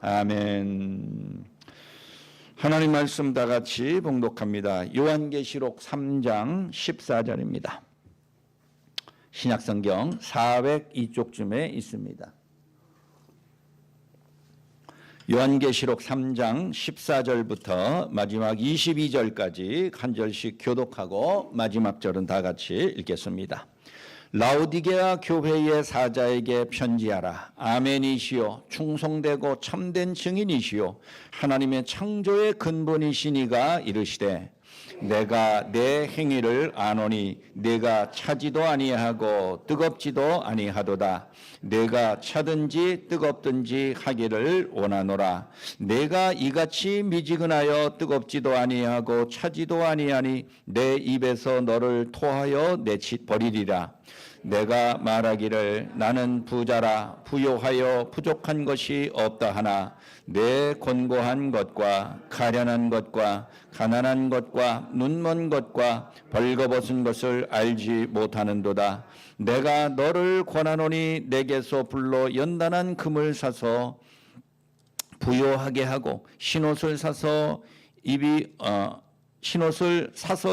아멘. 하나님 말씀 다 같이 봉독합니다. 요한계시록 3장 14절입니다. 신약성경 402쪽쯤에 있습니다. 요한계시록 3장 14절부터 마지막 22절까지 한 절씩 교독하고 마지막 절은 다 같이 읽겠습니다. 라오디게아 교회의 사자에게 편지하라. 아멘이시요 충성되고 참된 증인이시요 하나님의 창조의 근본이시니가 이르시되 내가 내 행위를 아노니 내가 차지도 아니하고 뜨겁지도 아니하도다. 내가 차든지 뜨겁든지 하기를 원하노라. 내가 이같이 미지근하여 뜨겁지도 아니하고 차지도 아니하니 내 입에서 너를 토하여 내버리리라. 내가 말하기를 나는 부자라 부요하여 부족한 것이 없다 하나 내 곤고한 것과 가련한 것과 가난한 것과 눈먼 것과 벌거벗은 것을 알지 못하는도다. 내가 너를 권하노니 내게서 불러 연단한 금을 사서 부요하게 하고 흰옷을 사서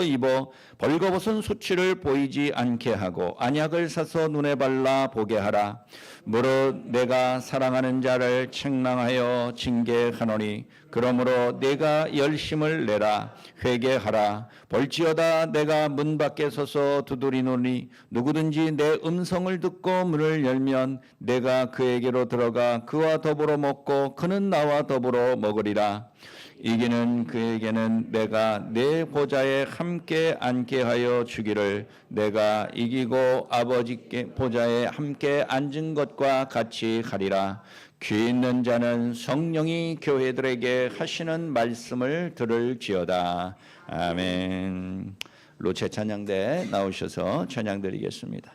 입어 벌거벗은 수치를 보이지 않게 하고 안약을 사서 눈에 발라 보게 하라. 무릇 내가 사랑하는 자를 책망하여 징계하노니 그러므로 내가 열심을 내라. 회개하라. 볼지어다 내가 문 밖에 서서 두드리노니 누구든지 내 음성을 듣고 문을 열면 내가 그에게로 들어가 그와 더불어 먹고 그는 나와 더불어 먹으리라. 이기는 그에게는 내가 내 보좌에 함께 앉게 하여 주기를 내가 이기고 아버지께 보좌에 함께 앉은 것과 같이 하리라. 귀 있는 자는 성령이 교회들에게 하시는 말씀을 들을지어다. 아멘. 로체 찬양대 나오셔서 찬양 드리겠습니다.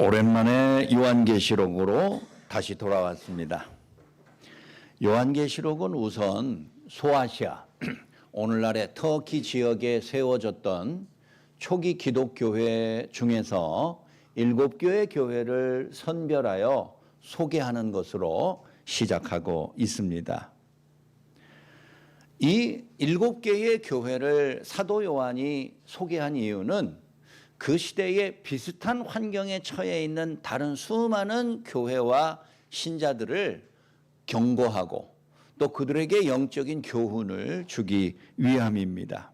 오랜만에 요한계시록으로 다시 돌아왔습니다. 요한계시록은 우선 소아시아, 오늘날의 터키 지역에 세워졌던 초기 기독교회 중에서 7교회 교회를 선별하여 소개하는 것으로 시작하고 있습니다. 이 7개의 교회를 사도 요한이 소개한 이유는 그 시대에 비슷한 환경에 처해 있는 다른 수많은 교회와 신자들을 경고하고 또 그들에게 영적인 교훈을 주기 위함입니다.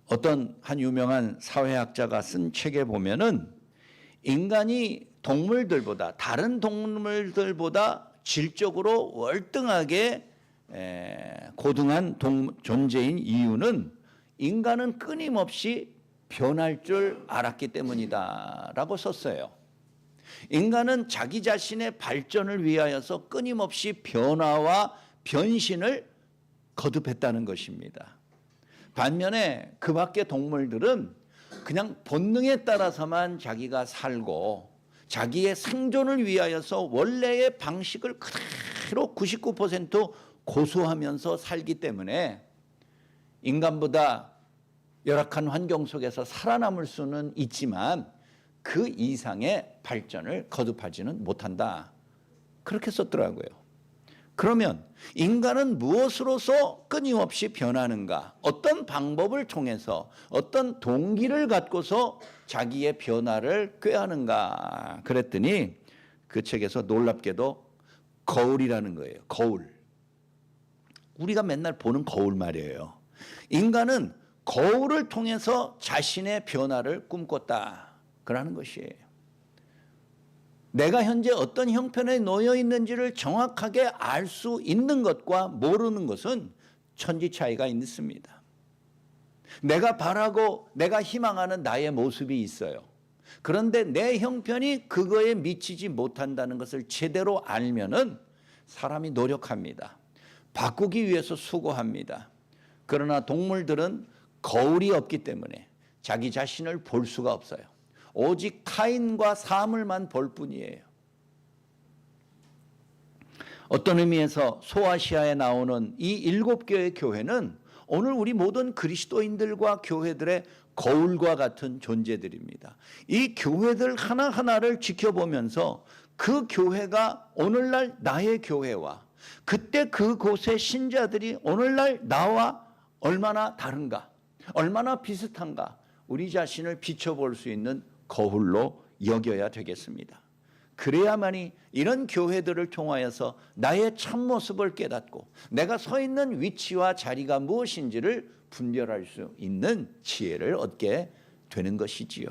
어떤 한 유명한 사회학자가 쓴 책에 보면은 인간이 동물들보다, 다른 동물들보다 질적으로 월등하게 고등한 존재인 이유는 인간은 끊임없이 변할 줄 알았기 때문이다 라고 썼어요. 인간은 자기 자신의 발전을 위하여서 끊임없이 변화와 변신을 거듭했다는 것입니다. 반면에 그 밖의 동물들은 그냥 본능에 따라서만 자기가 살고 자기의 생존을 위하여서 원래의 방식을 그대로 99% 고수하면서 살기 때문에 인간보다 열악한 환경 속에서 살아남을 수는 있지만 그 이상의 발전을 거듭하지는 못한다. 그렇게 썼더라고요. 그러면 인간은 무엇으로서 끊임없이 변하는가? 어떤 방법을 통해서 어떤 동기를 갖고서 자기의 변화를 꾀하는가? 그랬더니 그 책에서 놀랍게도 거울이라는 거예요. 거울. 우리가 맨날 보는 거울 말이에요. 인간은 거울을 통해서 자신의 변화를 꿈꿨다. 그러는 것이에요. 내가 현재 어떤 형편에 놓여 있는지를 정확하게 알 수 있는 것과 모르는 것은 천지 차이가 있습니다. 내가 바라고 내가 희망하는 나의 모습이 있어요. 그런데 내 형편이 그거에 미치지 못한다는 것을 제대로 알면은 사람이 노력합니다. 바꾸기 위해서 수고합니다. 그러나 동물들은 거울이 없기 때문에 자기 자신을 볼 수가 없어요. 오직 타인과 사물만 볼 뿐이에요. 어떤 의미에서 소아시아에 나오는 이 7개의 교회는 오늘 우리 모든 그리스도인들과 교회들의 거울과 같은 존재들입니다. 이 교회들 하나하나를 지켜보면서 그 교회가 오늘날 나의 교회와 그때 그곳의 신자들이 오늘날 나와 얼마나 다른가, 얼마나 비슷한가 우리 자신을 비춰볼 수 있는 거울로 여겨야 되겠습니다. 그래야만이 이런 교회들을 통하여서 나의 참모습을 깨닫고 내가 서 있는 위치와 자리가 무엇인지를 분별할 수 있는 지혜를 얻게 되는 것이지요.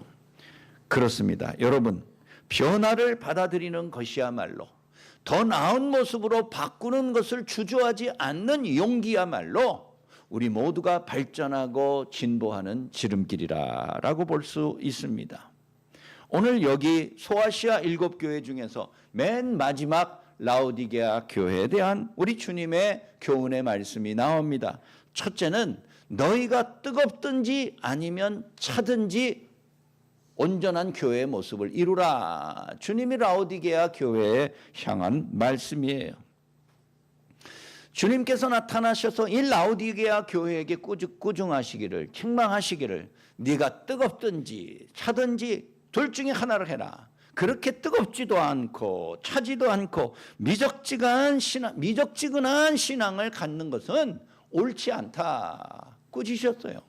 그렇습니다. 여러분, 변화를 받아들이는 것이야말로 더 나은 모습으로 바꾸는 것을 주저하지 않는 용기야말로 우리 모두가 발전하고 진보하는 지름길이라고 볼 수 있습니다. 오늘 여기 소아시아 7교회 중에서 맨 마지막 라오디게아 교회에 대한 우리 주님의 교훈의 말씀이 나옵니다. 첫째는 너희가 뜨겁든지 아니면 차든지 온전한 교회의 모습을 이루라. 주님이 라오디게아 교회에 향한 말씀이에요. 주님께서 나타나셔서 이 라오디게아 교회에게 꾸중하시기를, 책망하시기를 네가 뜨겁든지 차든지 둘 중에 하나를 해라. 그렇게 뜨겁지도 않고 차지도 않고 미적지근한 신앙을 갖는 것은 옳지 않다. 꾸짖으셨어요.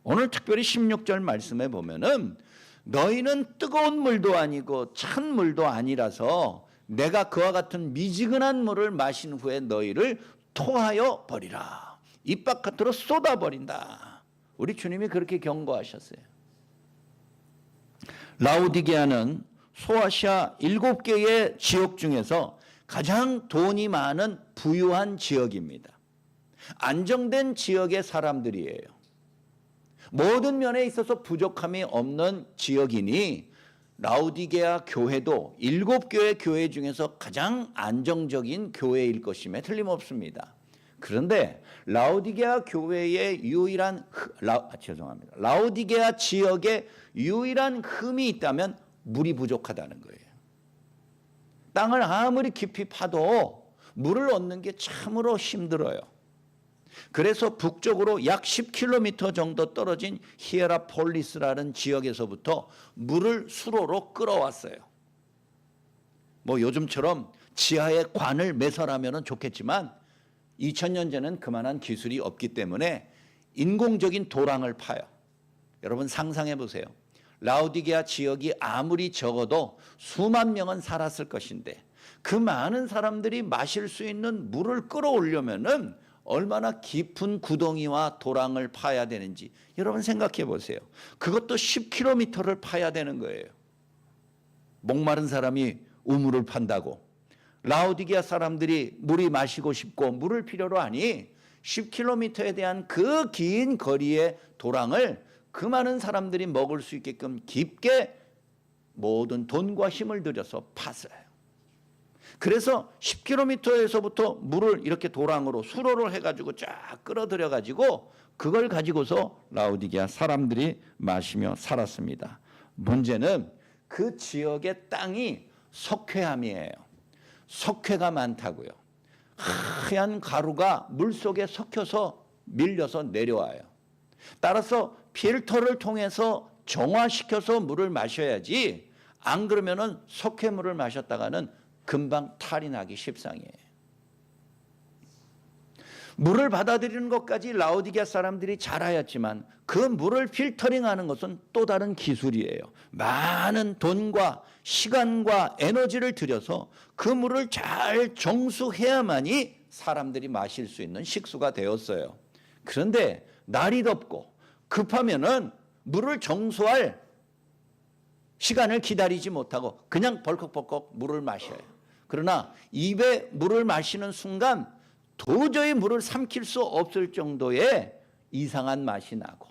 오늘 특별히 16절 말씀에 보면은 너희는 뜨거운 물도 아니고 찬 물도 아니라서 내가 그와 같은 미지근한 물을 마신 후에 너희를 토하여 버리라. 입 바깥으로 쏟아버린다. 우리 주님이 그렇게 경고하셨어요. 라오디게아는 소아시아 7개의 지역 중에서 가장 돈이 많은 부유한 지역입니다. 안정된 지역의 사람들이에요. 모든 면에 있어서 부족함이 없는 지역이니 라오디게아 교회도 7교회 교회 중에서 가장 안정적인 교회일 것임에 틀림없습니다. 그런데 라오디게아 교회의 라오디게아 지역에 유일한 흠이 있다면 물이 부족하다는 거예요. 땅을 아무리 깊이 파도 물을 얻는 게 참으로 힘들어요. 그래서 북쪽으로 약 10km 정도 떨어진 히에라폴리스라는 지역에서부터 물을 수로로 끌어왔어요. 뭐 요즘처럼 지하에 관을 매설하면 좋겠지만 2000년 전에는 그만한 기술이 없기 때문에 인공적인 도랑을 파요. 여러분 상상해 보세요. 라오디게아 지역이 아무리 적어도 수만 명은 살았을 것인데 그 많은 사람들이 마실 수 있는 물을 끌어오려면은 얼마나 깊은 구덩이와 도랑을 파야 되는지 여러분 생각해 보세요. 그것도 10km를 파야 되는 거예요. 목마른 사람이 우물을 판다고 라오디게아 사람들이 물이 마시고 싶고 물을 필요로 하니 10km에 대한 그 긴 거리의 도랑을 그 많은 사람들이 먹을 수 있게끔 깊게 모든 돈과 힘을 들여서 팠어요. 그래서 10km에서부터 물을 이렇게 도랑으로 수로를 해가지고 쫙 끌어들여 가지고 그걸 가지고서 라오디게아 사람들이 마시며 살았습니다. 문제는 그 지역의 땅이 석회암이에요. 석회가 많다고요. 하얀 가루가 물속에 섞여서 밀려서 내려와요. 따라서 필터를 통해서 정화시켜서 물을 마셔야지 안 그러면은 석회물을 마셨다가는 금방 탈이 나기 십상이에요. 물을 받아들이는 것까지 라오디게아 사람들이 잘하였지만 그 물을 필터링하는 것은 또 다른 기술이에요. 많은 돈과 시간과 에너지를 들여서 그 물을 잘 정수해야만이 사람들이 마실 수 있는 식수가 되었어요. 그런데 날이 덥고 급하면은 물을 정수할 시간을 기다리지 못하고 그냥 벌컥벌컥 물을 마셔요. 그러나 입에 물을 마시는 순간 도저히 물을 삼킬 수 없을 정도의 이상한 맛이 나고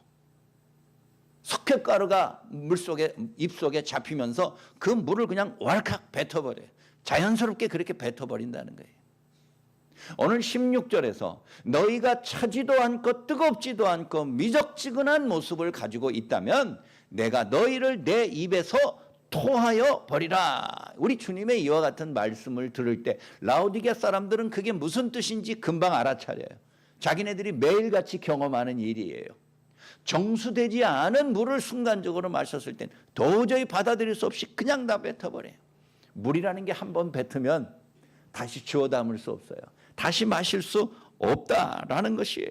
석회가루가 물속에 입속에 잡히면서 그 물을 그냥 왈칵 뱉어버려요. 자연스럽게 그렇게 뱉어버린다는 거예요. 오늘 16절에서 너희가 차지도 않고 뜨겁지도 않고 미적지근한 모습을 가지고 있다면 내가 너희를 내 입에서 토하여 버리라. 우리 주님의 이와 같은 말씀을 들을 때 라오디게아 사람들은 그게 무슨 뜻인지 금방 알아차려요. 자기네들이 매일같이 경험하는 일이에요. 정수되지 않은 물을 순간적으로 마셨을 땐 도저히 받아들일 수 없이 그냥 다 뱉어버려요. 물이라는 게 한 번 뱉으면 다시 주워 담을 수 없어요. 다시 마실 수 없다라는 것이에요.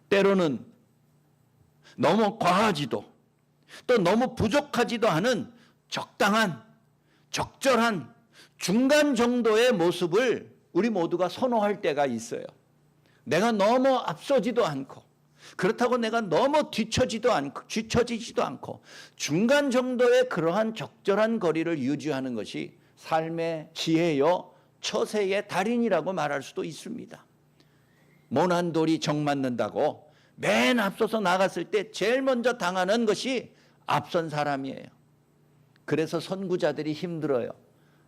때로는 너무 과하지도 또 너무 부족하지도 않은 적당한, 적절한 중간 정도의 모습을 우리 모두가 선호할 때가 있어요. 내가 너무 앞서지도 않고 그렇다고 내가 너무 뒤처지지도 않고 중간 정도의 그러한 적절한 거리를 유지하는 것이 삶의 지혜요 처세의 달인이라고 말할 수도 있습니다. 모난 돌이 정 맞는다고 맨 앞서서 나갔을 때 제일 먼저 당하는 것이 앞선 사람이에요. 그래서 선구자들이 힘들어요.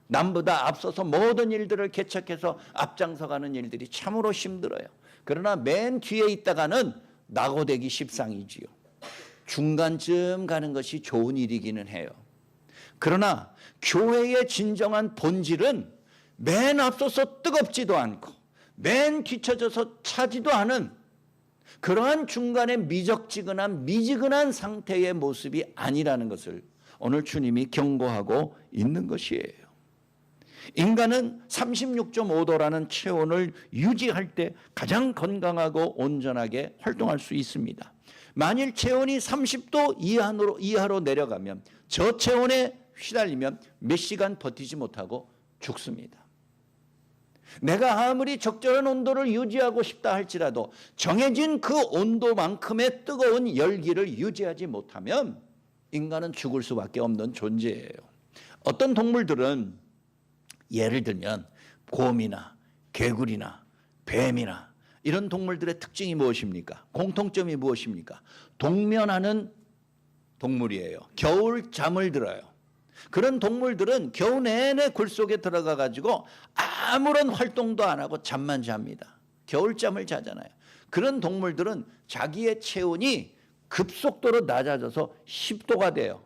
남보다 앞서서 모든 일들을 개척해서 앞장서가는 일들이 참으로 힘들어요. 그러나 맨 뒤에 있다가는 낙오되기 십상이지요. 중간쯤 가는 것이 좋은 일이기는 해요. 그러나 교회의 진정한 본질은 맨 앞서서 뜨겁지도 않고 맨 뒤쳐져서 차지도 않은 그러한 중간에 미지근한 상태의 모습이 아니라는 것을 오늘 주님이 경고하고 있는 것이에요. 인간은 36.5도라는 체온을 유지할 때 가장 건강하고 온전하게 활동할 수 있습니다. 만일 체온이 30도 이하로 내려가면 저체온에 휘달리면 몇 시간 버티지 못하고 죽습니다. 내가 아무리 적절한 온도를 유지하고 싶다 할지라도 정해진 그 온도만큼의 뜨거운 열기를 유지하지 못하면 인간은 죽을 수밖에 없는 존재예요. 어떤 동물들은 예를 들면 곰이나 개구리나 뱀이나 이런 동물들의 특징이 무엇입니까? 공통점이 무엇입니까? 동면하는 동물이에요. 겨울 잠을 들어요. 그런 동물들은 겨우 내내 굴 속에 들어가 가지고 아무런 활동도 안 하고 잠만 잡니다. 겨울잠을 자잖아요. 그런 동물들은 자기의 체온이 급속도로 낮아져서 10도가 돼요.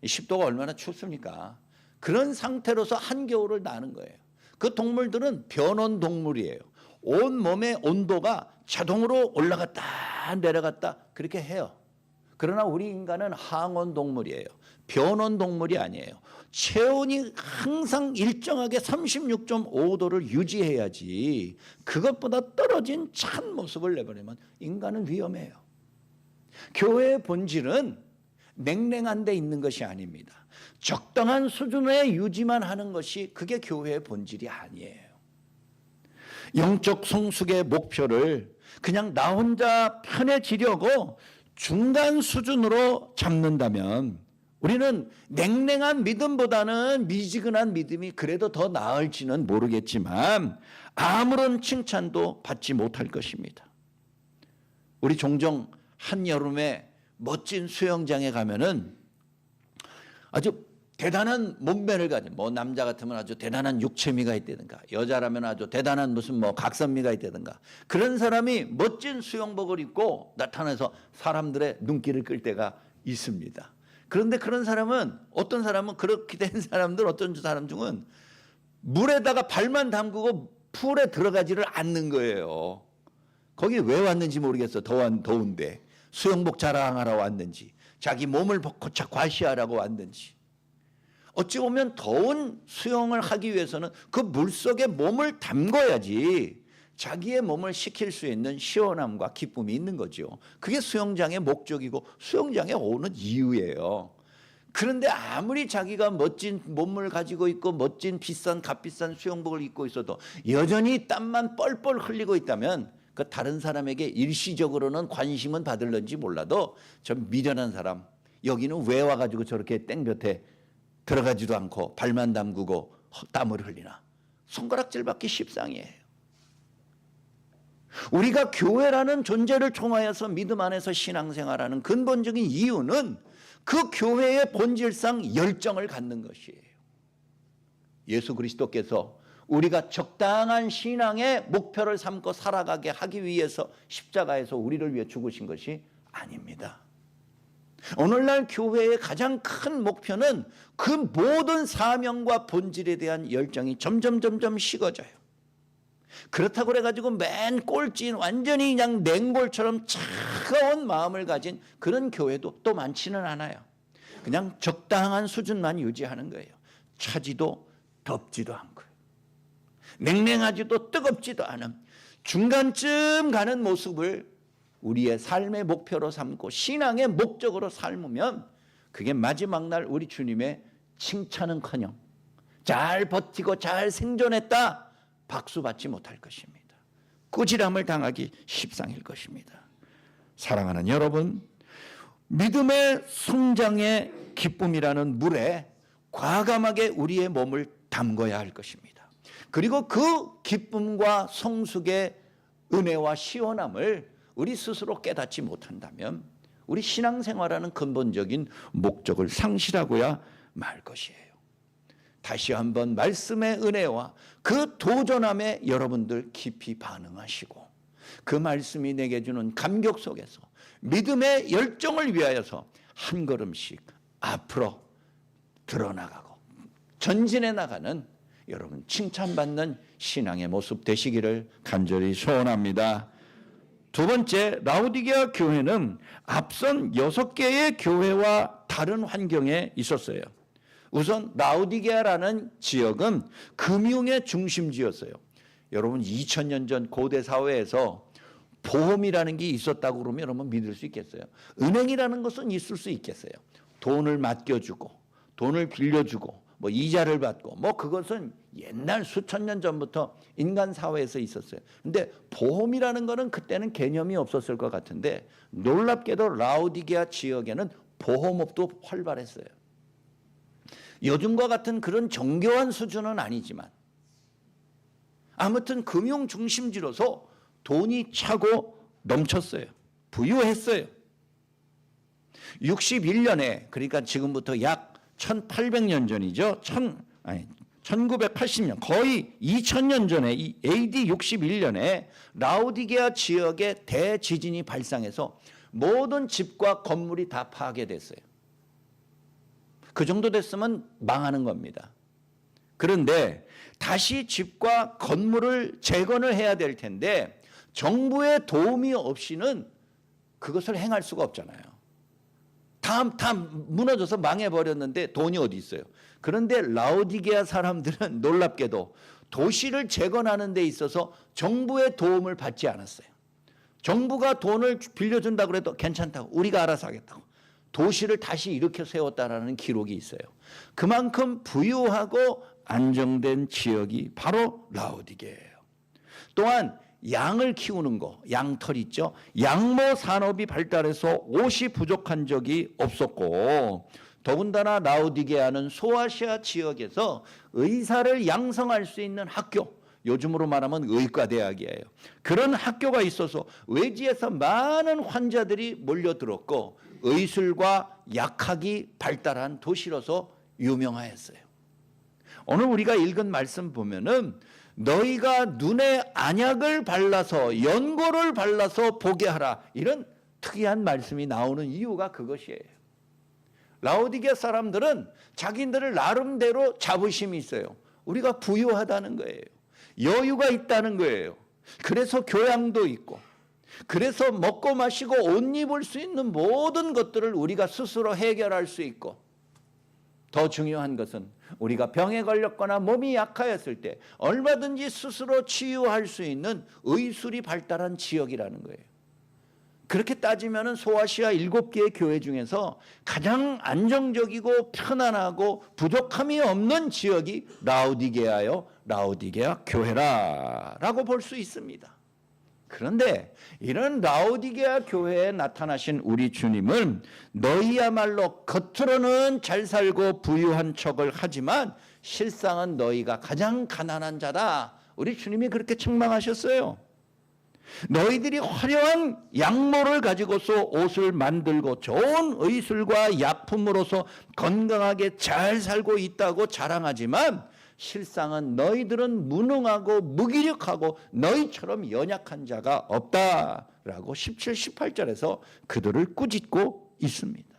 10도가 얼마나 춥습니까? 그런 상태로서 한겨울을 나는 거예요. 그 동물들은 변온 동물이에요. 온 몸의 온도가 자동으로 올라갔다 내려갔다 그렇게 해요. 그러나 우리 인간은 항온 동물이에요. 변온 동물이 아니에요. 체온이 항상 일정하게 36.5도를 유지해야지 그것보다 떨어진 찬 모습을 내버리면 인간은 위험해요. 교회의 본질은 냉랭한 데 있는 것이 아닙니다. 적당한 수준의 유지만 하는 것이 그게 교회의 본질이 아니에요. 영적 성숙의 목표를 그냥 나 혼자 편해지려고 중간 수준으로 잡는다면 우리는 냉랭한 믿음보다는 미지근한 믿음이 그래도 더 나을지는 모르겠지만 아무런 칭찬도 받지 못할 것입니다. 우리 종종 한여름에 멋진 수영장에 가면은 아주 대단한 몸매를 가진 남자 같으면 아주 대단한 육체미가 있다든가 여자라면 아주 대단한 무슨 각선미가 있다든가 그런 사람이 멋진 수영복을 입고 나타나서 사람들의 눈길을 끌 때가 있습니다. 그런데 그런 사람은 어떤 사람은 그렇게 된 사람들 어떤 사람 중은 물에다가 발만 담그고 풀에 들어가지를 않는 거예요. 거기 왜 왔는지 모르겠어. 더운데 수영복 자랑하러 왔는지 자기 몸을 고쳐 과시하라고 왔는지 어찌 보면 더운 수영을 하기 위해서는 그 물속에 몸을 담궈야지 자기의 몸을 식힐 수 있는 시원함과 기쁨이 있는 거죠. 그게 수영장의 목적이고 수영장에 오는 이유예요. 그런데 아무리 자기가 멋진 몸을 가지고 있고 멋진 비싼 값비싼 수영복을 입고 있어도 여전히 땀만 뻘뻘 흘리고 있다면 그 다른 사람에게 일시적으로는 관심은 받을런지 몰라도 저 미련한 사람 여기는 왜 와가지고 저렇게 땡볕에 들어가지도 않고 발만 담그고 땀을 흘리나 손가락질 받기 십상이에요. 우리가 교회라는 존재를 통하여서 믿음 안에서 신앙생활하는 근본적인 이유는 그 교회의 본질상 열정을 갖는 것이에요. 예수 그리스도께서 우리가 적당한 신앙의 목표를 삼고 살아가게 하기 위해서 십자가에서 우리를 위해 죽으신 것이 아닙니다. 오늘날 교회의 가장 큰 목표는 그 모든 사명과 본질에 대한 열정이 점점 식어져요. 그렇다고 그래가지고 맨 꼴찌인 완전히 그냥 냉골처럼 차가운 마음을 가진 그런 교회도 또 많지는 않아요. 그냥 적당한 수준만 유지하는 거예요. 차지도 덥지도 않고요. 냉랭하지도 뜨겁지도 않은 중간쯤 가는 모습을 우리의 삶의 목표로 삼고 신앙의 목적으로 삶으면 그게 마지막 날 우리 주님의 칭찬은커녕 잘 버티고 잘 생존했다 박수 받지 못할 것입니다. 꾸지람을 당하기 십상일 것입니다. 사랑하는 여러분, 믿음의 성장의 기쁨이라는 물에 과감하게 우리의 몸을 담궈야 할 것입니다. 그리고 그 기쁨과 성숙의 은혜와 시원함을 우리 스스로 깨닫지 못한다면 우리 신앙생활하는 근본적인 목적을 상실하고야 말 것이에요. 다시 한번 말씀의 은혜와 그 도전함에 여러분들 깊이 반응하시고 그 말씀이 내게 주는 감격 속에서 믿음의 열정을 위하여서 한 걸음씩 앞으로 드러나가고 전진해 나가는 여러분 칭찬받는 신앙의 모습 되시기를 간절히 소원합니다. 두 번째, 라오디게아 교회는 앞선 6개의 교회와 다른 환경에 있었어요. 우선 라오디게아라는 지역은 금융의 중심지였어요. 여러분 2000년 전 고대 사회에서 보험이라는 게 있었다고 그러면 여러분 믿을 수 있겠어요? 은행이라는 것은 있을 수 있겠어요? 돈을 맡겨주고 돈을 빌려주고 이자를 받고 그것은 옛날 수천 년 전부터 인간 사회에서 있었어요. 근데 보험이라는 거는 그때는 개념이 없었을 것 같은데 놀랍게도 라오디게아 지역에는 보험업도 활발했어요. 요즘과 같은 그런 정교한 수준은 아니지만 아무튼 금융 중심지로서 돈이 차고 넘쳤어요. 부유했어요. 61년에 그러니까 지금부터 약 1800년 전이죠. 1980년 거의 2000년 전에 이 AD 61년에 라오디게아 지역에 대지진이 발생해서 모든 집과 건물이 다 파괴됐어요. 그 정도 됐으면 망하는 겁니다. 그런데 다시 집과 건물을 재건을 해야 될 텐데 정부의 도움이 없이는 그것을 행할 수가 없잖아요. 다 무너져서 망해버렸는데 돈이 어디 있어요. 그런데 라오디게아 사람들은 놀랍게도 도시를 재건하는 데 있어서 정부의 도움을 받지 않았어요. 정부가 돈을 빌려준다고 해도 괜찮다고, 우리가 알아서 하겠다고 도시를 다시 일으켜 세웠다라는 기록이 있어요. 그만큼 부유하고 안정된 지역이 바로 라오디게예요. 또한 양을 키우는 거, 양털 있죠. 양모 산업이 발달해서 옷이 부족한 적이 없었고, 더군다나 라오디게아는 소아시아 지역에서 의사를 양성할 수 있는 학교, 요즘으로 말하면 의과대학이에요. 그런 학교가 있어서 외지에서 많은 환자들이 몰려들었고 의술과 약학이 발달한 도시로서 유명하였어요. 오늘 우리가 읽은 말씀 보면은 너희가 눈에 안약을 발라서 연고를 발라서 보게 하라, 이런 특이한 말씀이 나오는 이유가 그것이에요. 라오디게아 사람들은 자기들을 나름대로 자부심이 있어요. 우리가 부유하다는 거예요. 여유가 있다는 거예요. 그래서 교양도 있고, 그래서 먹고 마시고 옷 입을 수 있는 모든 것들을 우리가 스스로 해결할 수 있고, 더 중요한 것은 우리가 병에 걸렸거나 몸이 약하였을 때 얼마든지 스스로 치유할 수 있는 의술이 발달한 지역이라는 거예요. 그렇게 따지면 소아시아 7개의 교회 중에서 가장 안정적이고 편안하고 부족함이 없는 지역이 라오디게아요, 라오디게아 교회라고 볼 수 있습니다. 그런데 이런 라오디게아 교회에 나타나신 우리 주님은 너희야말로 겉으로는 잘 살고 부유한 척을 하지만 실상은 너희가 가장 가난한 자다, 우리 주님이 그렇게 책망하셨어요. 너희들이 화려한 양모를 가지고서 옷을 만들고 좋은 의술과 약품으로서 건강하게 잘 살고 있다고 자랑하지만 실상은 너희들은 무능하고 무기력하고 너희처럼 연약한 자가 없다라고 17, 18절에서 그들을 꾸짖고 있습니다.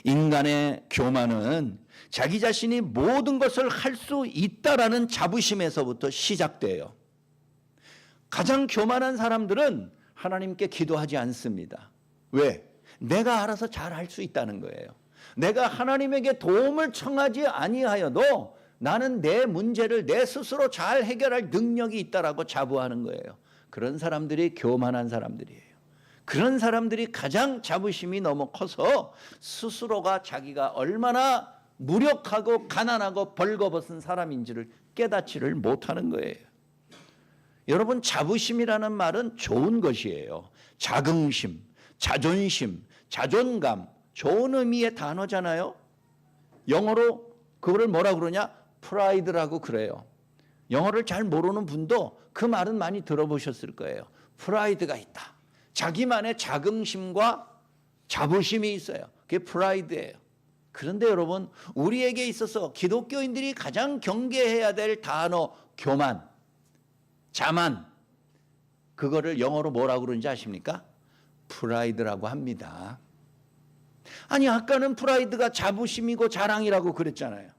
인간의 교만은 자기 자신이 모든 것을 할 수 있다라는 자부심에서부터 시작돼요. 가장 교만한 사람들은 하나님께 기도하지 않습니다. 왜? 내가 알아서 잘 할 수 있다는 거예요. 내가 하나님에게 도움을 청하지 아니하여도 나는 내 문제를 내 스스로 잘 해결할 능력이 있다라고 자부하는 거예요. 그런 사람들이 교만한 사람들이에요. 그런 사람들이 가장 자부심이 너무 커서 스스로가 자기가 얼마나 무력하고 가난하고 벌거벗은 사람인지를 깨닫지를 못하는 거예요. 여러분, 자부심이라는 말은 좋은 것이에요. 자긍심, 자존심, 자존감, 좋은 의미의 단어잖아요. 영어로 그거를 뭐라 그러냐? 프라이드라고 그래요. 영어를 잘 모르는 분도 그 말은 많이 들어보셨을 거예요. 프라이드가 있다. 자기만의 자긍심과 자부심이 있어요. 그게 프라이드예요. 그런데 여러분, 우리에게 있어서 기독교인들이 가장 경계해야 될 단어 교만, 자만, 그거를 영어로 뭐라고 그러는지 아십니까? 프라이드라고 합니다. 아니, 아까는 프라이드가 자부심이고 자랑이라고 그랬잖아요.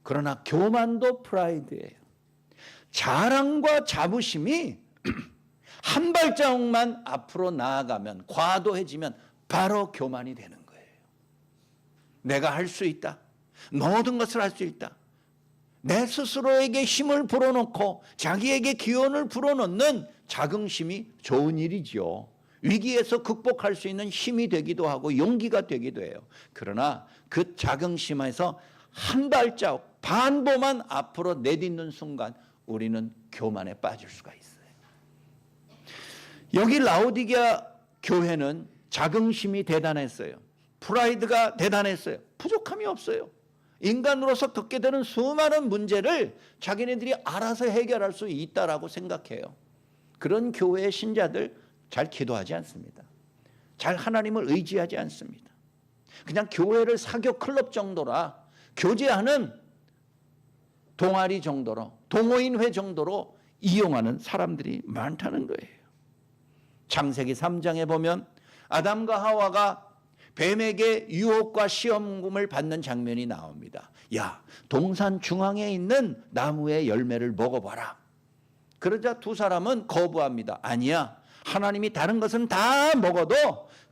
그러나 교만도 프라이드예요. 자랑과 자부심이 한 발자국만 앞으로 나아가면, 과도해지면 바로 교만이 되는 거예요. 내가 할 수 있다. 모든 것을 할 수 있다. 내 스스로에게 힘을 불어넣고 자기에게 기운을 불어넣는 자긍심이 좋은 일이지요. 위기에서 극복할 수 있는 힘이 되기도 하고 용기가 되기도 해요. 그러나 그 자긍심에서 한 발자국, 반보만 앞으로 내딛는 순간 우리는 교만에 빠질 수가 있어요. 여기 라오디게아 교회는 자긍심이 대단했어요. 프라이드가 대단했어요. 부족함이 없어요. 인간으로서 겪게 되는 수많은 문제를 자기네들이 알아서 해결할 수 있다라고 생각해요. 그런 교회의 신자들 잘 기도하지 않습니다. 잘 하나님을 의지하지 않습니다. 그냥 교회를 사교 클럽 정도라, 교제하는 동아리 정도로, 동호인회 정도로 이용하는 사람들이 많다는 거예요. 창세기 3장에 보면 아담과 하와가 뱀에게 유혹과 시험을 받는 장면이 나옵니다. 야, 동산 중앙에 있는 나무의 열매를 먹어봐라. 그러자 두 사람은 거부합니다. 아니야, 하나님이 다른 것은 다 먹어도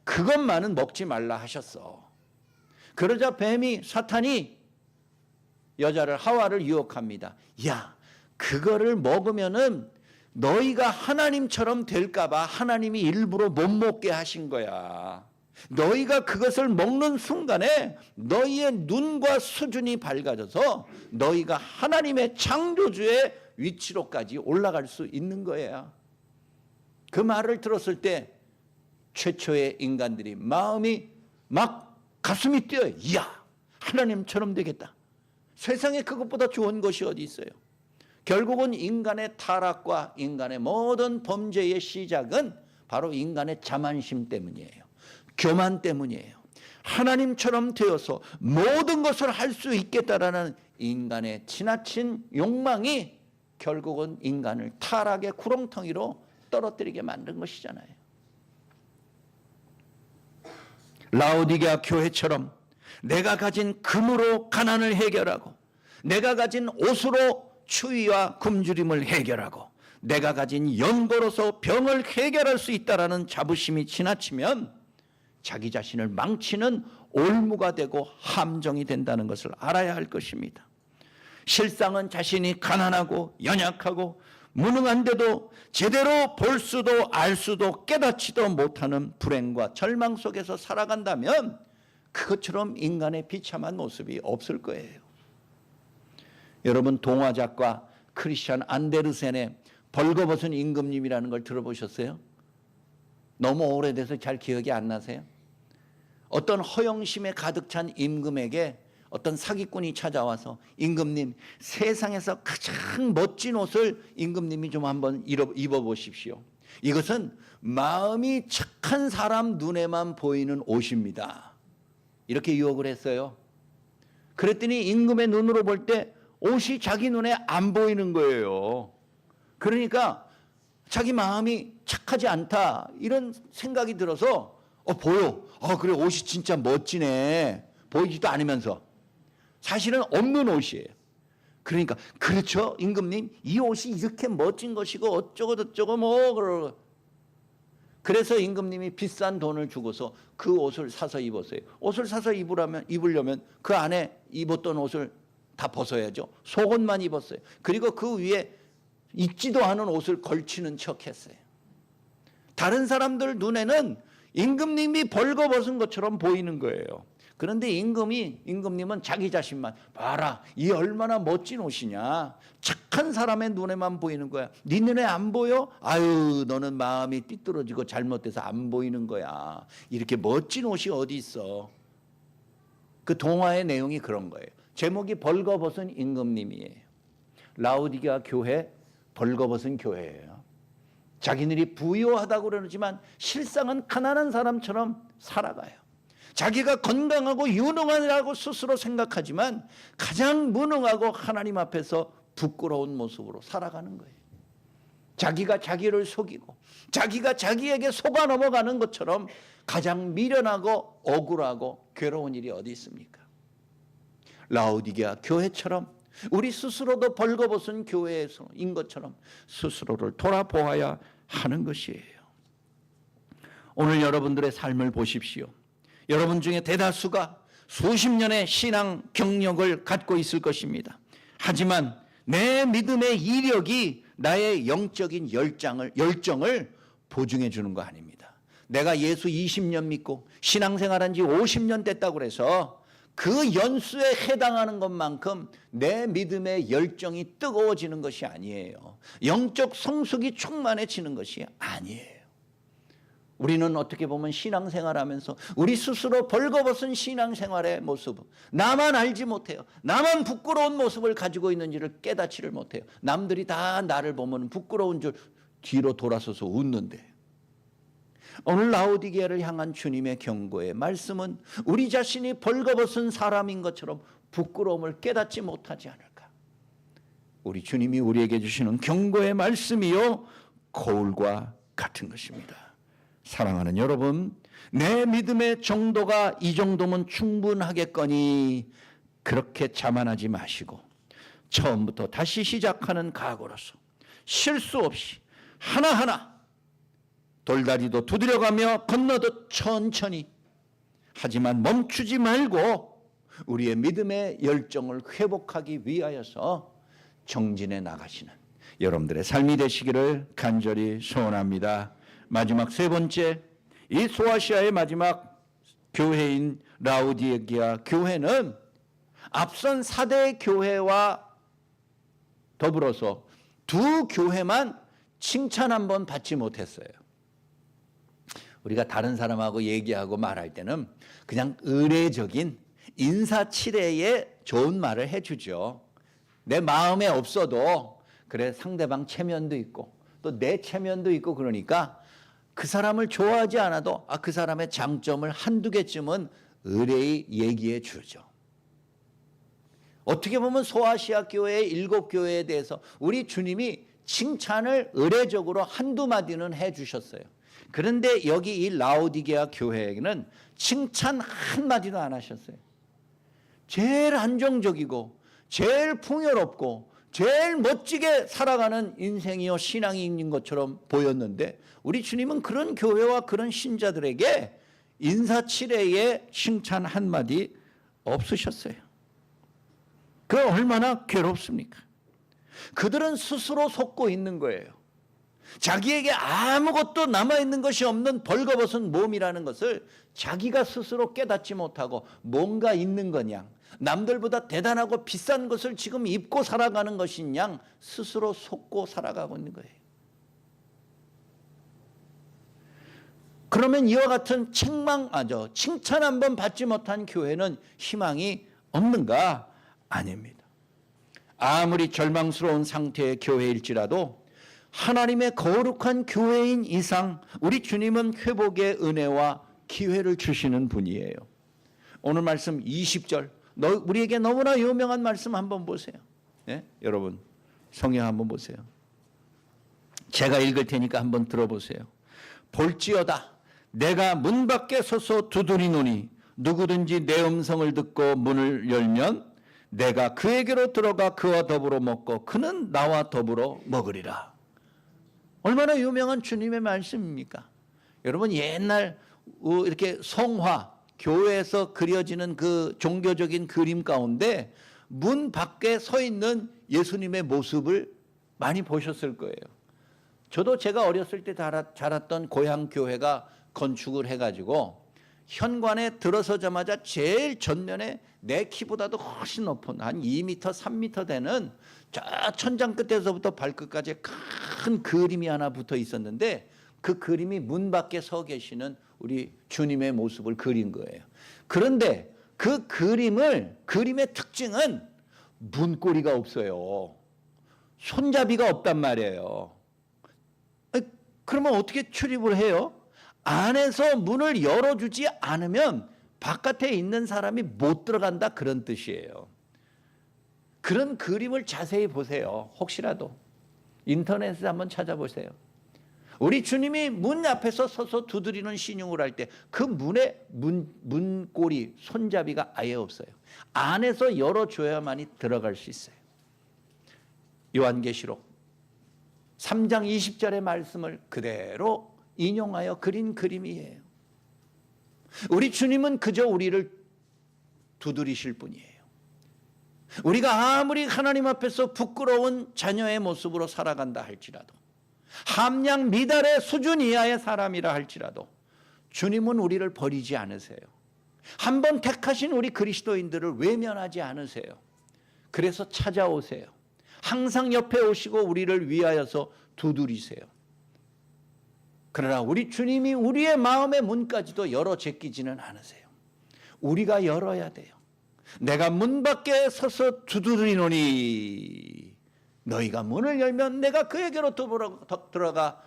그것만은 먹지 말라 하셨어. 그러자 뱀이, 사탄이 여자를, 하와를 유혹합니다. 야, 그거를 먹으면은 너희가 하나님처럼 될까봐 하나님이 일부러 못 먹게 하신 거야. 너희가 그것을 먹는 순간에 너희의 눈과 수준이 밝아져서 너희가 하나님의 창조주의 위치로까지 올라갈 수 있는 거예요. 그 말을 들었을 때 최초의 인간들이 마음이 막 가슴이 뛰어요. 이야, 하나님처럼 되겠다. 세상에 그것보다 좋은 것이 어디 있어요. 결국은 인간의 타락과 인간의 모든 범죄의 시작은 바로 인간의 자만심 때문이에요. 교만 때문이에요. 하나님처럼 되어서 모든 것을 할 수 있겠다라는 인간의 지나친 욕망이 결국은 인간을 타락의 구렁텅이로 떨어뜨리게 만든 것이잖아요. 라오디게아 교회처럼 내가 가진 금으로 가난을 해결하고, 내가 가진 옷으로 추위와 굶주림을 해결하고, 내가 가진 연고로서 병을 해결할 수 있다라는 자부심이 지나치면 자기 자신을 망치는 올무가 되고 함정이 된다는 것을 알아야 할 것입니다. 실상은 자신이 가난하고 연약하고 무능한데도 제대로 볼 수도 알 수도 깨닫지도 못하는 불행과 절망 속에서 살아간다면 그것처럼 인간의 비참한 모습이 없을 거예요. 여러분, 동화작가 크리스찬 안데르센의 벌거벗은 임금님이라는 걸 들어보셨어요? 너무 오래돼서 잘 기억이 안 나세요? 어떤 허영심에 가득 찬 임금에게 어떤 사기꾼이 찾아와서, 임금님, 세상에서 가장 멋진 옷을 임금님이 좀 한번 입어보십시오. 이것은 마음이 착한 사람 눈에만 보이는 옷입니다. 이렇게 유혹을 했어요. 그랬더니 임금의 눈으로 볼 때 옷이 자기 눈에 안 보이는 거예요. 그러니까 자기 마음이 착하지 않다, 이런 생각이 들어서 보여. 그래, 옷이 진짜 멋지네. 보이지도 않으면서. 사실은 없는 옷이에요. 그러니까, 그렇죠, 임금님, 이 옷이 이렇게 멋진 것이고 어쩌고 저쩌고 뭐. 그래서 임금님이 비싼 돈을 주고서 그 옷을 사서 입었어요. 옷을 사서 입으려면 그 안에 입었던 옷을 다 벗어야죠. 속옷만 입었어요. 그리고 그 위에 입지도 않은 옷을 걸치는 척 했어요. 다른 사람들 눈에는 임금님이 벌거벗은 것처럼 보이는 거예요. 그런데 임금님은 자기 자신만, 봐라, 이 얼마나 멋진 옷이냐. 착한 사람의 눈에만 보이는 거야. 네 눈에 안 보여? 아유, 너는 마음이 삐뚤어지고 잘못돼서 안 보이는 거야. 이렇게 멋진 옷이 어디 있어. 그 동화의 내용이 그런 거예요. 제목이 벌거벗은 임금님이에요. 라오디게아 교회, 벌거벗은 교회예요. 자기들이 부유하다고 그러지만 실상은 가난한 사람처럼 살아가요. 자기가 건강하고 유능하다고 스스로 생각하지만 가장 무능하고 하나님 앞에서 부끄러운 모습으로 살아가는 거예요. 자기가 자기를 속이고 자기가 자기에게 속아 넘어가는 것처럼 가장 미련하고 억울하고 괴로운 일이 어디 있습니까? 라오디게아 교회처럼 우리 스스로도 벌거벗은 교회인 것처럼 스스로를 돌아보아야 하는 것이에요. 오늘 여러분들의 삶을 보십시오. 여러분 중에 대다수가 수십 년의 신앙 경력을 갖고 있을 것입니다. 하지만 내 믿음의 이력이 나의 영적인 열정을 보증해 주는 거 아닙니다. 내가 예수 20년 믿고 신앙생활한 지 50년 됐다고 해서 그 연수에 해당하는 것만큼 내 믿음의 열정이 뜨거워지는 것이 아니에요. 영적 성숙이 충만해지는 것이 아니에요. 우리는 어떻게 보면 신앙생활하면서 우리 스스로 벌거벗은 신앙생활의 모습, 나만 알지 못해요. 나만 부끄러운 모습을 가지고 있는지를 깨닫지를 못해요. 남들이 다 나를 보면 부끄러운 줄 뒤로 돌아서서 웃는데, 오늘 라오디게아를 향한 주님의 경고의 말씀은 우리 자신이 벌거벗은 사람인 것처럼 부끄러움을 깨닫지 못하지 않을까. 우리 주님이 우리에게 주시는 경고의 말씀이요, 거울과 같은 것입니다. 사랑하는 여러분, 내 믿음의 정도가 이 정도면 충분하겠거니 그렇게 자만하지 마시고 처음부터 다시 시작하는 각오로서 실수 없이 하나하나 돌다리도 두드려가며 건너듯 천천히, 하지만 멈추지 말고 우리의 믿음의 열정을 회복하기 위하여서 정진해 나가시는 여러분들의 삶이 되시기를 간절히 소원합니다. 마지막 세 번째, 이 소아시아의 마지막 교회인 라우디게아 교회는 앞선 4대 교회와 더불어서 두 교회만 칭찬 한번 받지 못했어요. 우리가 다른 사람하고 얘기하고 말할 때는 그냥 의례적인 인사치레에 좋은 말을 해주죠. 내 마음에 없어도 그래, 상대방 체면도 있고 또 내 체면도 있고, 그러니까 그 사람을 좋아하지 않아도 그 사람의 장점을 한두 개쯤은 의뢰히 얘기해 주죠. 어떻게 보면 소아시아 교회의 7교회에 대해서 우리 주님이 칭찬을 의례적으로 한두 마디는 해 주셨어요. 그런데 여기 이 라오디게아 교회에는 칭찬 한마디도 안 하셨어요. 제일 안정적이고 제일 풍요롭고 제일 멋지게 살아가는 인생이요 신앙이 있는 것처럼 보였는데, 우리 주님은 그런 교회와 그런 신자들에게 인사치레에 칭찬 한마디 없으셨어요. 그 얼마나 괴롭습니까? 그들은 스스로 속고 있는 거예요. 자기에게 아무것도 남아있는 것이 없는 벌거벗은 몸이라는 것을 자기가 스스로 깨닫지 못하고 뭔가 있는 거냐, 남들보다 대단하고 비싼 것을 지금 입고 살아가는 것인 양 스스로 속고 살아가고 있는 거예요. 그러면 이와 같은 칭찬 한번 받지 못한 교회는 희망이 없는가? 아닙니다. 아무리 절망스러운 상태의 교회일지라도 하나님의 거룩한 교회인 이상 우리 주님은 회복의 은혜와 기회를 주시는 분이에요. 오늘 말씀 20절, 우리에게 너무나 유명한 말씀 한번 보세요. 예? 여러분 성경 한번 보세요. 제가 읽을 테니까 한번 들어보세요. 볼지어다 내가 문 밖에 서서 두드리노니 누구든지 내 음성을 듣고 문을 열면 내가 그에게로 들어가 그와 더불어 먹고 그는 나와 더불어 먹으리라. 얼마나 유명한 주님의 말씀입니까? 여러분, 옛날 이렇게 성화, 교회에서 그려지는 그 종교적인 그림 가운데 문 밖에 서 있는 예수님의 모습을 많이 보셨을 거예요. 저도 제가 어렸을 때 자랐던 고향 교회가 건축을 해가지고 현관에 들어서자마자 제일 전면에 내 키보다도 훨씬 높은 한 2m, 3m 되는 저 천장 끝에서부터 발끝까지 큰 그림이 하나 붙어 있었는데, 그 그림이 문 밖에 서 계시는 우리 주님의 모습을 그린 거예요. 그런데 그 그림의 특징은 문고리가 없어요. 손잡이가 없단 말이에요. 그러면 어떻게 출입을 해요? 안에서 문을 열어주지 않으면 바깥에 있는 사람이 못 들어간다, 그런 뜻이에요. 그런 그림을 자세히 보세요. 혹시라도 인터넷에 한번 찾아보세요. 우리 주님이 문 앞에서 서서 두드리는 신용을 할 때 그 문에 문고리, 손잡이가 아예 없어요. 안에서 열어줘야만이 들어갈 수 있어요. 요한계시록 3장 20절의 말씀을 그대로 인용하여 그린 그림이에요. 우리 주님은 그저 우리를 두드리실 분이에요. 우리가 아무리 하나님 앞에서 부끄러운 자녀의 모습으로 살아간다 할지라도, 함량 미달의 수준 이하의 사람이라 할지라도 주님은 우리를 버리지 않으세요. 한번 택하신 우리 그리스도인들을 외면하지 않으세요. 그래서 찾아오세요. 항상 옆에 오시고 우리를 위하여서 두드리세요. 그러나 우리 주님이 우리의 마음의 문까지도 열어 제끼지는 않으세요. 우리가 열어야 돼요. 내가 문 밖에 서서 두드리노니 너희가 문을 열면 내가 그에게로 들어가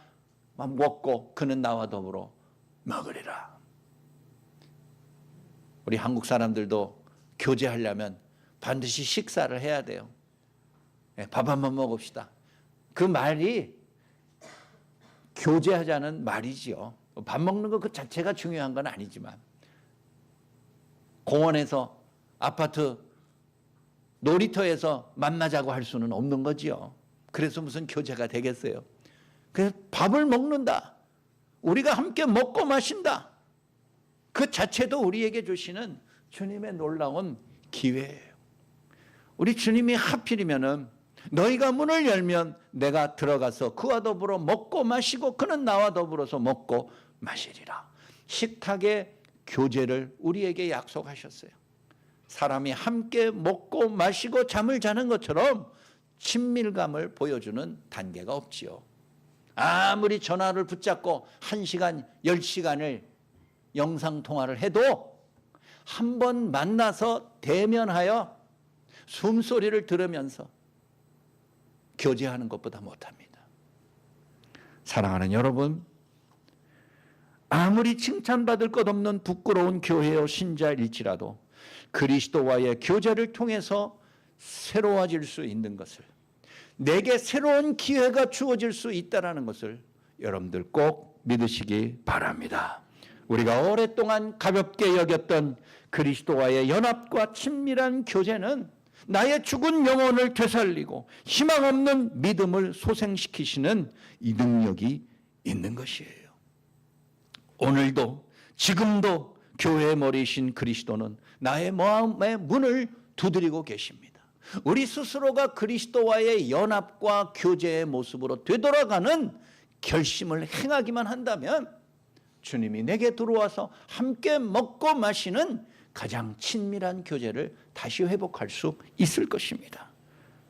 먹고 그는 나와 더불어 먹으리라. 우리 한국 사람들도 교제하려면 반드시 식사를 해야 돼요. 밥 한번 먹읍시다. 그 말이 교제하자는 말이지요. 밥 먹는 거 그 자체가 중요한 건 아니지만 공원에서, 아파트 놀이터에서 만나자고 할 수는 없는 거지요. 그래서 무슨 교제가 되겠어요. 그래서 밥을 먹는다, 우리가 함께 먹고 마신다, 그 자체도 우리에게 주시는 주님의 놀라운 기회예요. 우리 주님이 하필이면은 너희가 문을 열면 내가 들어가서 그와 더불어 먹고 마시고 그는 나와 더불어서 먹고 마시리라. 식탁의 교제를 우리에게 약속하셨어요. 사람이 함께 먹고 마시고 잠을 자는 것처럼 친밀감을 보여주는 단계가 없지요. 아무리 전화를 붙잡고 1시간, 10시간을 영상통화를 해도 한 번 만나서 대면하여 숨소리를 들으면서 교제하는 것보다 못합니다. 사랑하는 여러분, 아무리 칭찬받을 것 없는 부끄러운 교회요 신자일지라도 그리스도와의 교제를 통해서 새로워질 수 있는 것을, 내게 새로운 기회가 주어질 수 있다는 것을 여러분들 꼭 믿으시기 바랍니다. 우리가 오랫동안 가볍게 여겼던 그리스도와의 연합과 친밀한 교제는 나의 죽은 영혼을 되살리고 희망 없는 믿음을 소생시키시는 이 능력이 있는 것이에요. 오늘도 지금도 교회의 머리이신 그리스도는 나의 마음의 문을 두드리고 계십니다. 우리 스스로가 그리스도와의 연합과 교제의 모습으로 되돌아가는 결심을 행하기만 한다면 주님이 내게 들어와서 함께 먹고 마시는 가장 친밀한 교제를 다시 회복할 수 있을 것입니다.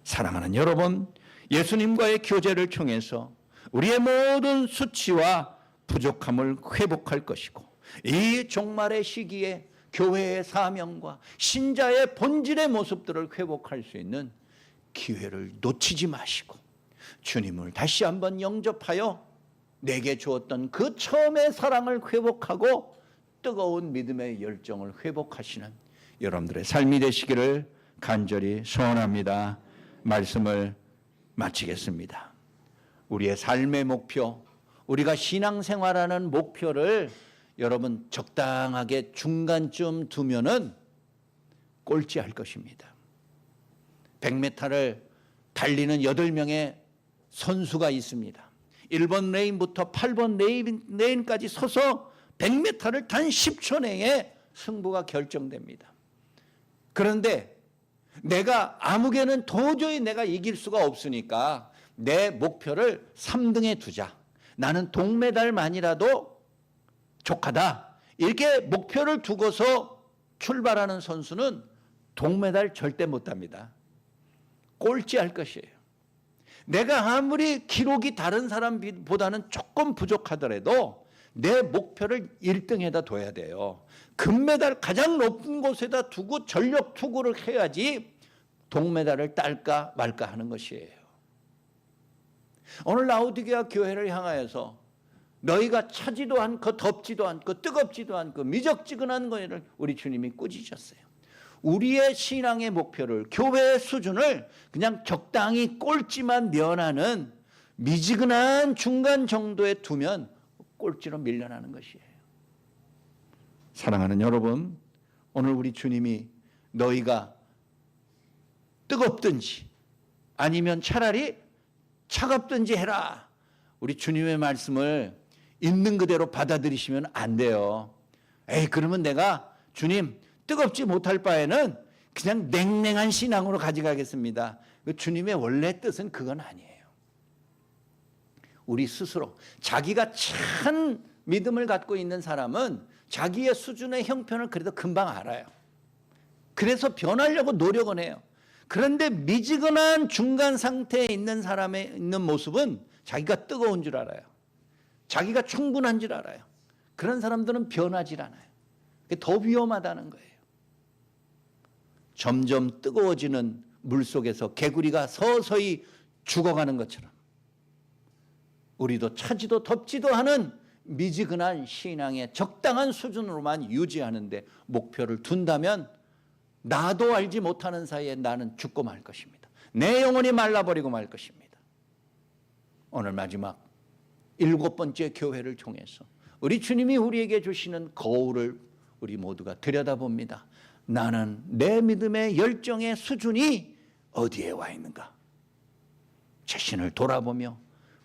사랑하는 여러분, 예수님과의 교제를 통해서 우리의 모든 수치와 부족함을 회복할 것이고, 이 종말의 시기에 교회의 사명과 신자의 본질의 모습들을 회복할 수 있는 기회를 놓치지 마시고 주님을 다시 한번 영접하여 내게 주었던 그 처음의 사랑을 회복하고 뜨거운 믿음의 열정을 회복하시는 여러분들의 삶이 되시기를 간절히 소원합니다. 말씀을 마치겠습니다. 우리의 삶의 목표, 우리가 신앙생활하는 목표를 여러분 적당하게 중간쯤 두면은 꼴찌할 것입니다. 100m를 달리는 8명의 선수가 있습니다. 1번 레인부터 8번 레인까지 서서 100m를 단 10초 내에 승부가 결정됩니다. 그런데 내가 아무개는 도저히 내가 이길 수가 없으니까 내 목표를 3등에 두자, 나는 동메달만이라도 족하다, 이렇게 목표를 두고서 출발하는 선수는 동메달 절대 못 답니다. 꼴찌할 것이에요. 내가 아무리 기록이 다른 사람보다는 조금 부족하더라도 내 목표를 1등에다 둬야 돼요. 금메달 가장 높은 곳에다 두고 전력 투구를 해야지 동메달을 딸까 말까 하는 것이에요. 오늘 라오디게아 교회를 향하여서 너희가 차지도 않고 덥지도 않고 뜨겁지도 않고 미적지근한 것을 우리 주님이 꾸짖으셨어요. 우리의 신앙의 목표를, 교회의 수준을 그냥 적당히 꼴찌만 면하는 미지근한 중간 정도에 두면 꼴찌로 밀려나는 것이에요. 사랑하는 여러분, 오늘 우리 주님이 너희가 뜨겁든지 아니면 차라리 차갑든지 해라, 우리 주님의 말씀을 있는 그대로 받아들이시면 안 돼요. 그러면 내가 주님 뜨겁지 못할 바에는 그냥 냉랭한 신앙으로 가져가겠습니다. 주님의 원래 뜻은 그건 아니에요. 우리 스스로 자기가 찬 믿음을 갖고 있는 사람은 자기의 수준의 형편을 그래도 금방 알아요. 그래서 변하려고 노력은 해요. 그런데 미지근한 중간 상태에 있는 사람의 있는 모습은 자기가 뜨거운 줄 알아요. 자기가 충분한 줄 알아요. 그런 사람들은 변하질 않아요. 그게 더 위험하다는 거예요. 점점 뜨거워지는 물속에서 개구리가 서서히 죽어가는 것처럼 우리도 차지도 덥지도 않은 미지근한 신앙의 적당한 수준으로만 유지하는데 목표를 둔다면 나도 알지 못하는 사이에 나는 죽고 말 것입니다. 내 영혼이 말라버리고 말 것입니다. 오늘 마지막 7번째 교회를 통해서 우리 주님이 우리에게 주시는 거울을 우리 모두가 들여다봅니다. 나는 내 믿음의 열정의 수준이 어디에 와 있는가? 자신을 돌아보며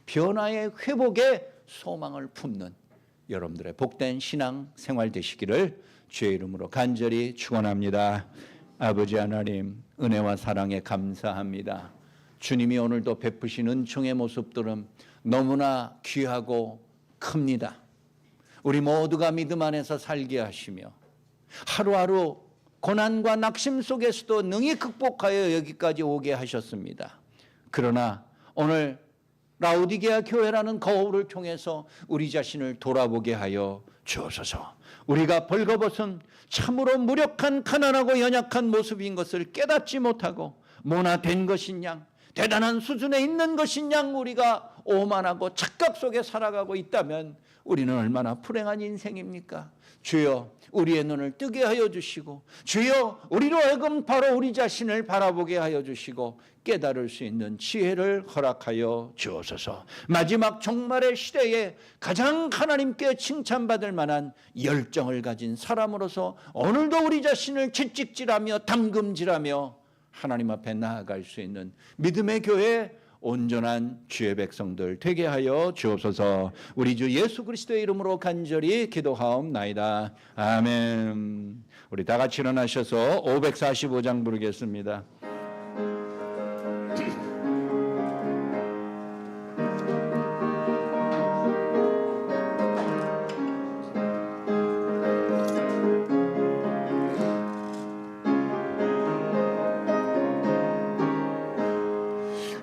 변화의 회복의 소망을 품는 여러분들의 복된 신앙 생활 되시기를 주의 이름으로 간절히 축원합니다. 아버지 하나님, 은혜와 사랑에 감사합니다. 주님이 오늘도 베푸신 은총의 모습들은 너무나 귀하고 큽니다. 우리 모두가 믿음 안에서 살게 하시며 하루하루 고난과 낙심 속에서도 능히 극복하여 여기까지 오게 하셨습니다. 그러나 오늘 라우디게아 교회라는 거울을 통해서 우리 자신을 돌아보게 하여 주옵소서. 우리가 벌거벗은 참으로 무력한 가난하고 연약한 모습인 것을 깨닫지 못하고 모나된 것인 양, 대단한 수준에 있는 것인 양 우리가 오만하고 착각 속에 살아가고 있다면 우리는 얼마나 불행한 인생입니까? 주여, 우리의 눈을 뜨게 하여 주시고, 주여, 우리로 하여금 바로 우리 자신을 바라보게 하여 주시고 깨달을 수 있는 지혜를 허락하여 주옵소서. 마지막 종말의 시대에 가장 하나님께 칭찬받을 만한 열정을 가진 사람으로서 오늘도 우리 자신을 채찍질하며 담금질하며 하나님 앞에 나아갈 수 있는 믿음의 교회, 온전한 주의 백성들 되게 하여 주옵소서. 우리 주 예수 그리스도의 이름으로 간절히 기도하옵나이다. 아멘. 우리 다 같이 일어나셔서 545장 부르겠습니다.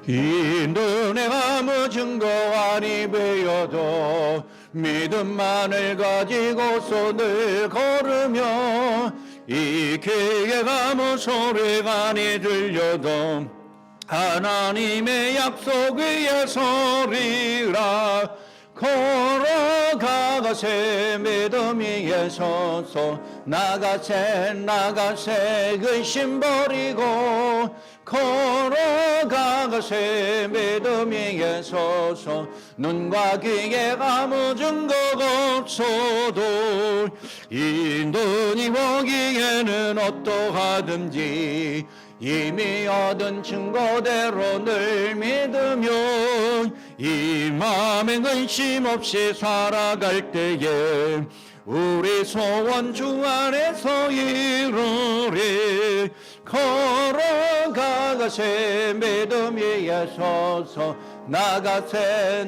이 눈에 아무 증거 아니 베어도 믿음만을 가지고 손을 걸으며 이 귀에 아무 소리가 아니 들려도 하나님의 약속 위에 서리라. 걸어가세 믿음 위에 서서 나가세 의심 버리고 걸어가세 믿음 위에 서서 눈과 귀에 아무 증거가 없어도 이 눈이 보기에는 어떠하든지 이미 얻은 증거대로 늘 믿으며 이 마음에 근심 없이 살아갈 때에 우리 소원 주 안에서 이루리. 걸어가세 믿음 위에 서서 나가세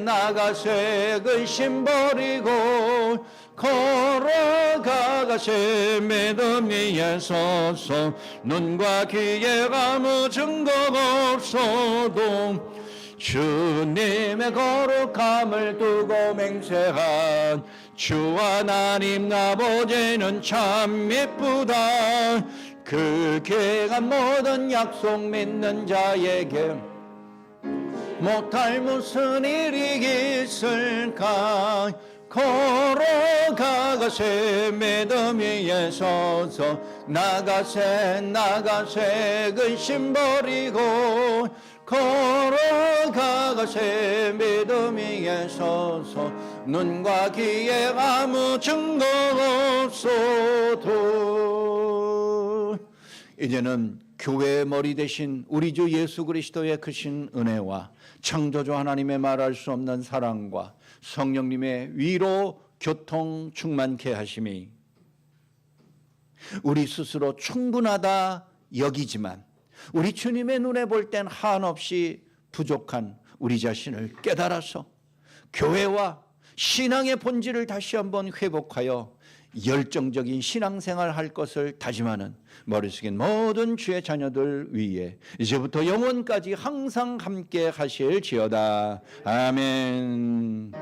근심 버리고 걸어가세 믿음 위에 서서 눈과 귀에 아무 증거가 없어도 주님의 거룩함을 두고 맹세한 주 하나님 아버지는 참 미쁘다. 그 귀한 모든 약속 믿는 자에게 못할 무슨 일이 있을까. 걸어가세 믿음 위에 서서 나가세 근심 버리고 걸어가세 믿음 위에 서서 눈과 귀에 아무 증거 없어도 이제는 교회의 머리 대신 우리 주 예수 그리스도의 크신 은혜와 창조주 하나님의 말할 수 없는 사랑과 성령님의 위로 교통 충만케 하심이 우리 스스로 충분하다 여기지만 우리 주님의 눈에 볼 땐 한없이 부족한 우리 자신을 깨달아서 교회와 신앙의 본질을 다시 한번 회복하여 열정적인 신앙생활 할 것을 다짐하는 머리 숙인 모든 주의 자녀들 위에 이제부터 영원까지 항상 함께 하실지어다. 아멘.